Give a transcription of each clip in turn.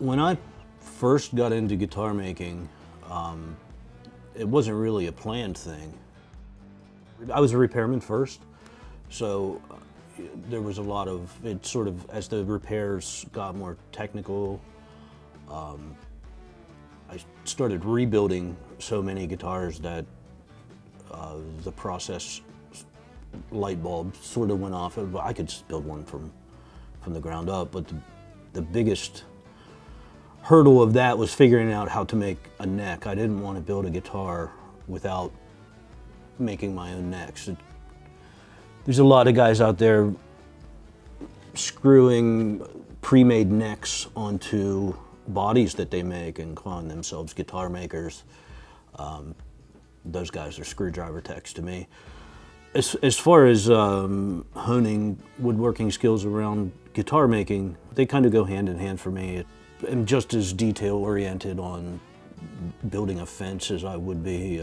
When I first got into guitar making, it wasn't really a planned thing. I was a repairman first, so there was a lot of, it sort of, as the repairs got more technical, I started rebuilding so many guitars that the process light bulb sort of went off. I could just build one from the ground up, but the biggest hurdle of that was figuring out how to make a neck. I didn't want to build a guitar without making my own necks. There's a lot of guys out there screwing pre-made necks onto bodies that they make and calling themselves guitar makers. Those guys are screwdriver techs to me. As far as honing woodworking skills around guitar making, they kind of go hand in hand for me. I'm just as detail-oriented on building a fence as I would be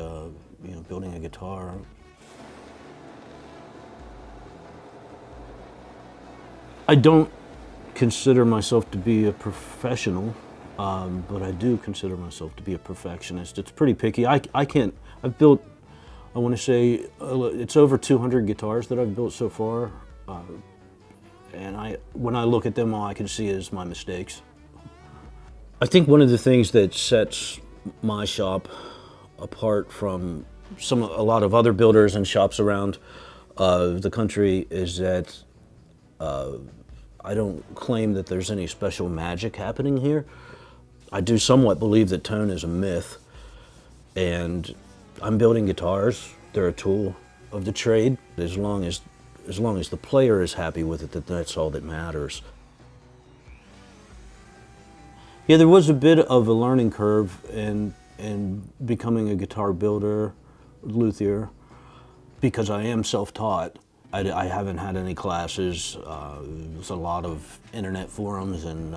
building a guitar. I don't consider myself to be a professional, but I do consider myself to be a perfectionist. It's pretty picky. I've built, I want to say, it's over 200 guitars that I've built so far. And when I look at them, all I can see is my mistakes. I think one of the things that sets my shop apart from a lot of other builders and shops around the country is that I don't claim that there's any special magic happening here. I do somewhat believe that tone is a myth, and I'm building guitars. They're a tool of the trade. As long as the player is happy with it, that's all that matters. Yeah, there was a bit of a learning curve in becoming a guitar builder, luthier, because I am self-taught. I haven't had any classes. There's a lot of internet forums and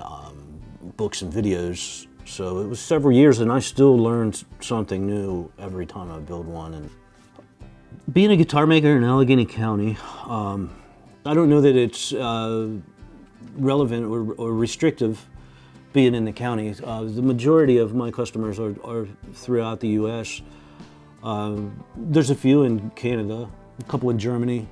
books and videos. So it was several years, and I still learned something new every time I build one. And being a guitar maker in Allegheny County, I don't know that it's relevant or restrictive being in the county. The majority of my customers are throughout the U.S. There's a few in Canada, a couple in Germany,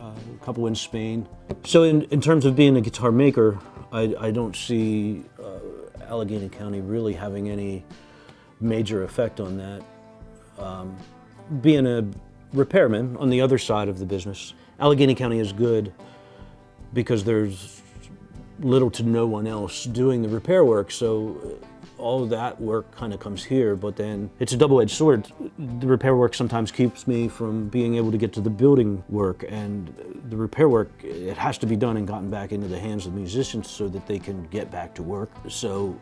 a couple in Spain. So in terms of being a guitar maker, I don't see Allegheny County really having any major effect on that. Being a repairman on the other side of the business, Allegheny County is good because there's little to no one else doing the repair work, so all of that work kind of comes here, but then it's a double-edged sword. The repair work sometimes keeps me from being able to get to the building work, and the repair work, it has to be done and gotten back into the hands of musicians so that they can get back to work. So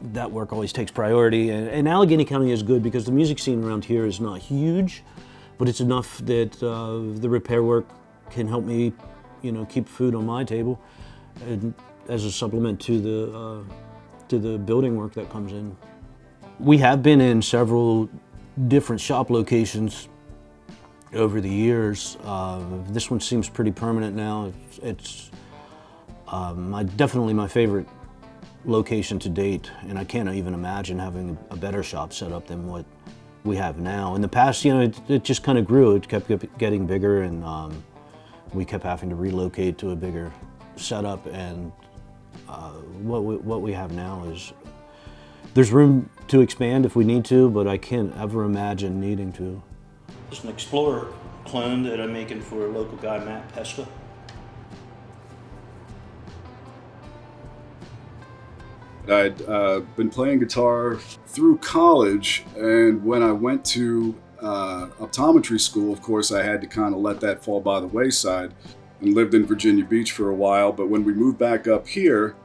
that work always takes priority, and Allegheny County is good because the music scene around here is not huge, but it's enough that the repair work can help me, keep food on my table, and as a supplement to the building work that comes in. We have been in several different shop locations over the years. This one seems pretty permanent now. It's definitely my favorite location to date, and I can't even imagine having a better shop set up than what we have now. In the past, it just kind of grew. It kept getting bigger, and we kept having to relocate to a bigger setup, and what we have now is, there's room to expand if we need to, but I can't ever imagine needing to. It's an Explorer clone that I'm making for a local guy, Matt Pesca. I'd been playing guitar through college, and when I went to optometry school, of course, I had to kind of let that fall by the wayside and lived in Virginia Beach for a while. But when we moved back up here,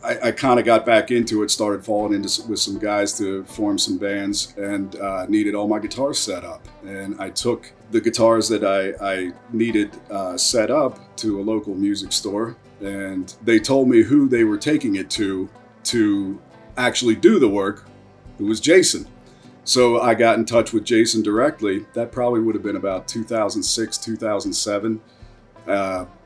I kind of got back into it, started falling into with some guys to form some bands, and needed all my guitars set up. And I took the guitars that I needed set up to a local music store, and they told me who they were taking it to actually do the work. It was Jason. So I got in touch with Jason directly. That probably would have been about 2006, 2007.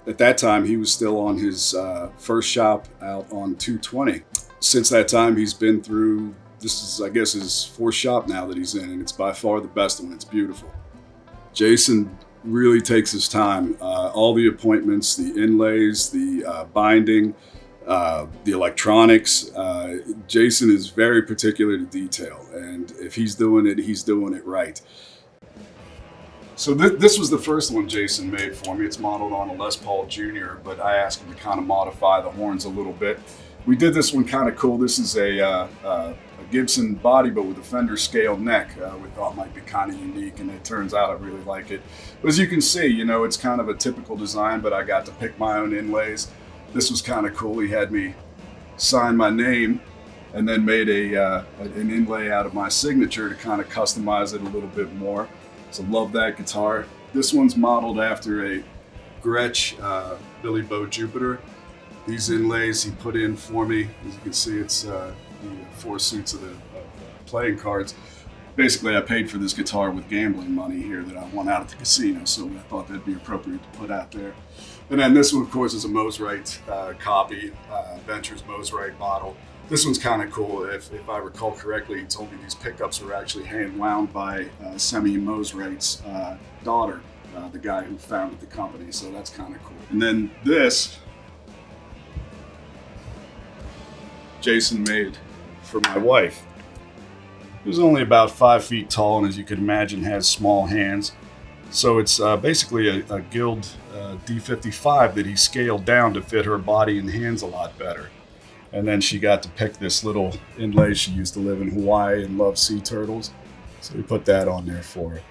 At that time, he was still on his first shop out on 220. Since that time, he's been through, this is, I guess, his fourth shop now that he's in, and it's by far the best one. It's beautiful. Jason really takes his time. All the appointments, the inlays, the binding, the electronics. Jason is very particular to detail, and if he's doing it right. So this was the first one Jason made for me. It's modeled on a Les Paul Jr., but I asked him to kind of modify the horns a little bit. We did this one kind of cool. This is a Gibson body, but with a Fender scale neck. We thought might be kind of unique, and it turns out I really like it. But as you can see, you know, it's kind of a typical design, but I got to pick my own inlays. This was kind of cool. He had me sign my name and then made an inlay out of my signature to kind of customize it a little bit more. So love that guitar. This one's modeled after a Gretsch Billy Bo Jupiter. These inlays he put in for me. As you can see, it's the 4 suits of the playing cards. Basically, I paid for this guitar with gambling money here that I won out at the casino, so I thought that'd be appropriate to put out there. And then this one, of course, is a Mosrite copy, Ventures Mosrite model. This one's kind of cool. If I recall correctly, he told me these pickups were actually hand wound by Semi Mosrite's daughter, the guy who founded the company, so that's kind of cool. And then this, Jason made for my wife. He was only about 5 feet tall, and as you can imagine, has small hands. So it's basically a Guild D55 that he scaled down to fit her body and hands a lot better. And then she got to pick this little inlay. She used to live in Hawaii and love sea turtles, so we put that on there for her.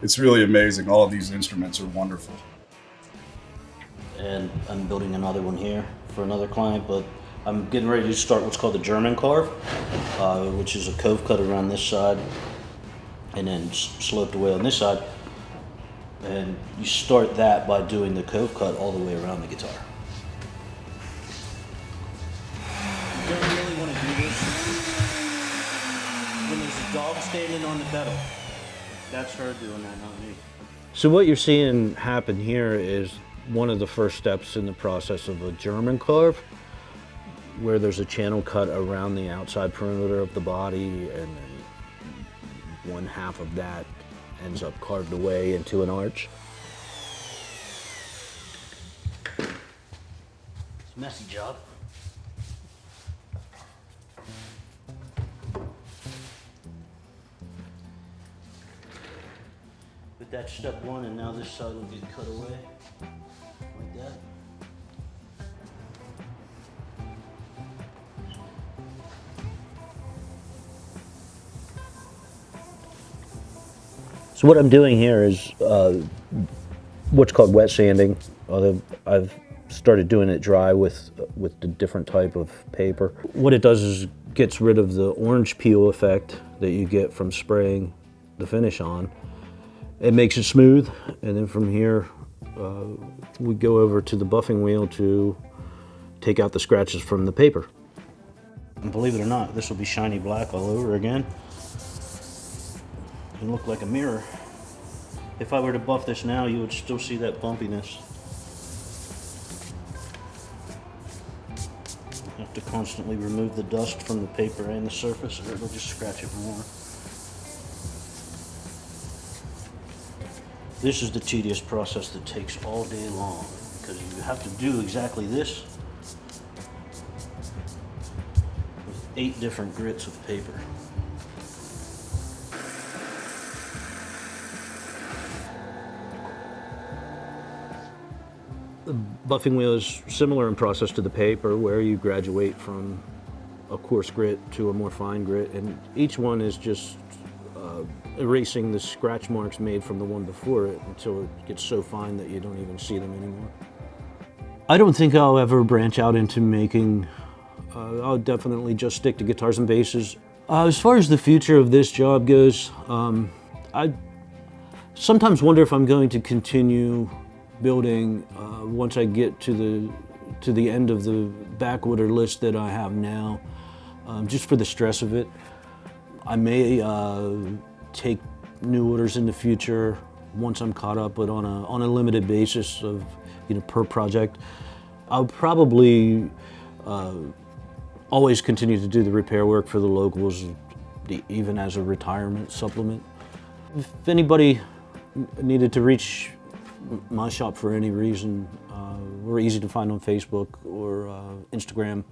It's really amazing. All of these instruments are wonderful. And I'm building another one here for another client, but I'm getting ready to start what's called the German carve, which is a cove cut around this side and then sloped away on this side. And you start that by doing the cove cut all the way around the guitar. You don't really want to do this when there's a dog standing on the pedal. That's her doing that, not me. So what you're seeing happen here is one of the first steps in the process of a German carve, where there's a channel cut around the outside perimeter of the body, and then one half of that ends up carved away into an arch. It's a messy job. But that's step one, and now this side will get cut away like that. So what I'm doing here is what's called wet sanding. Although I've started doing it dry with the different type of paper. What it does is gets rid of the orange peel effect that you get from spraying the finish on. It makes it smooth, and then from here we go over to the buffing wheel to take out the scratches from the paper. And believe it or not, this will be shiny black all over again and look like a mirror. If I were to buff this now, you would still see that bumpiness. You have to constantly remove the dust from the paper and the surface, or it'll just scratch it more. This is the tedious process that takes all day long, because you have to do exactly this with 8 different grits of paper. The buffing wheel is similar in process to the paper, where you graduate from a coarse grit to a more fine grit, and each one is just erasing the scratch marks made from the one before it until it gets so fine that you don't even see them anymore. I don't think I'll ever branch out into making, I'll definitely just stick to guitars and basses. As far as the future of this job goes, I sometimes wonder if I'm going to continue building once I get to the end of the back order list that I have now, just for the stress of it. I may take new orders in the future once I'm caught up, but on a limited basis of per project. I'll probably always continue to do the repair work for the locals, even as a retirement supplement. If anybody needed to reach my shop for any reason, we're easy to find on Facebook or Instagram.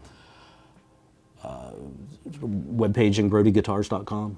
Webpage ingrodi.guitars.com.